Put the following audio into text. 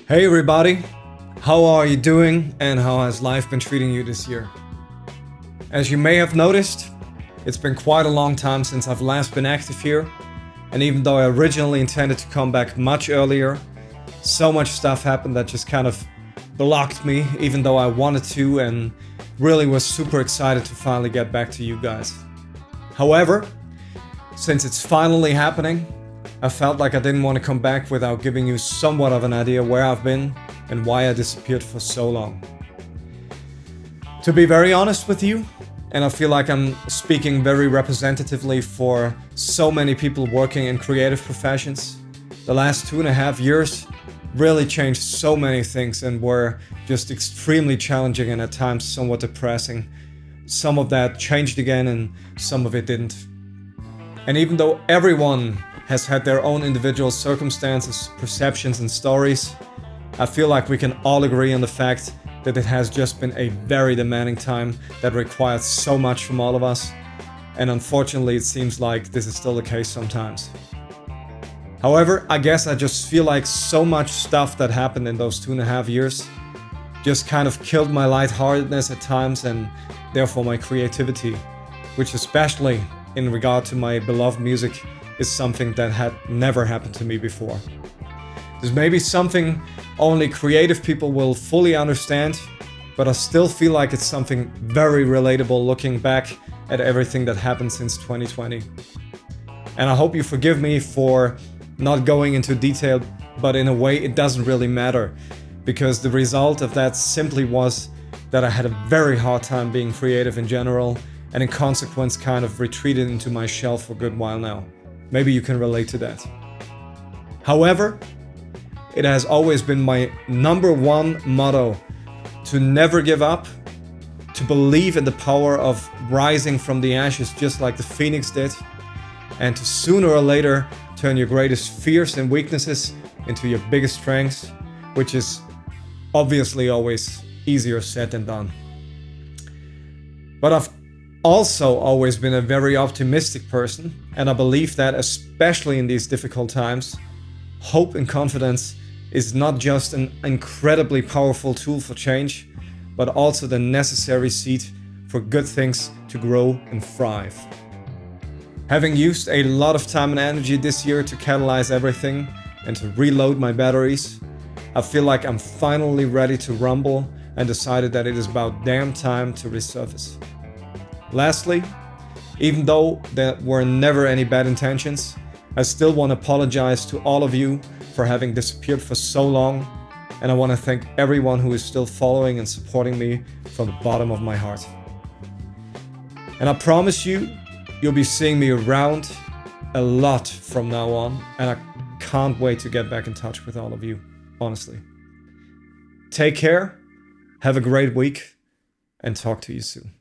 Hey everybody, how are you doing and how has life been treating you this year? As you may have noticed, it's been quite a long time since I've last been active here, and even though I originally intended to come back much earlier, so much stuff happened that just kind of blocked me even though I wanted to and really was super excited to finally get back to you guys. However, since it's finally happening, I felt like I didn't want to come back without giving you somewhat of an idea where I've been and why I disappeared for so long. To be very honest with you, and I feel like I'm speaking very representatively for so many people working in creative professions, the last 2.5 years really changed so many things and were just extremely challenging and at times somewhat depressing. Some of that changed again and some of it didn't. And even though everyone has had their own individual circumstances, perceptions and stories, I feel like we can all agree on the fact that it has just been a very demanding time that required so much from all of us, and unfortunately it seems like this is still the case sometimes. However, I guess I just feel like so much stuff that happened in those 2.5 years just kind of killed my lightheartedness at times and therefore my creativity, which especially in regard to my beloved music is something that had never happened to me before. This may be something only creative people will fully understand, but I still feel like it's something very relatable looking back at everything that happened since 2020. And I hope you forgive me for not going into detail, but in a way it doesn't really matter, because the result of that simply was that I had a very hard time being creative in general, and in consequence kind of retreated into my shell for a good while now. Maybe you can relate to that. However, it has always been my number one motto to never give up, to believe in the power of rising from the ashes just like the phoenix did, and to sooner or later turn your greatest fears and weaknesses into your biggest strengths, which is obviously always easier said than done. But I've also always been a very optimistic person, and I believe that especially in these difficult times, hope and confidence is not just an incredibly powerful tool for change, but also the necessary seed for good things to grow and thrive. Having used a lot of time and energy this year to catalyze everything and to reload my batteries, I feel like I'm finally ready to rumble and decided that it is about damn time to resurface. Lastly, even though there were never any bad intentions, I still want to apologize to all of you for having disappeared for so long, and I want to thank everyone who is still following and supporting me from the bottom of my heart. And I promise you, you'll be seeing me around a lot from now on, and I can't wait to get back in touch with all of you, honestly. Take care, have a great week, and talk to you soon.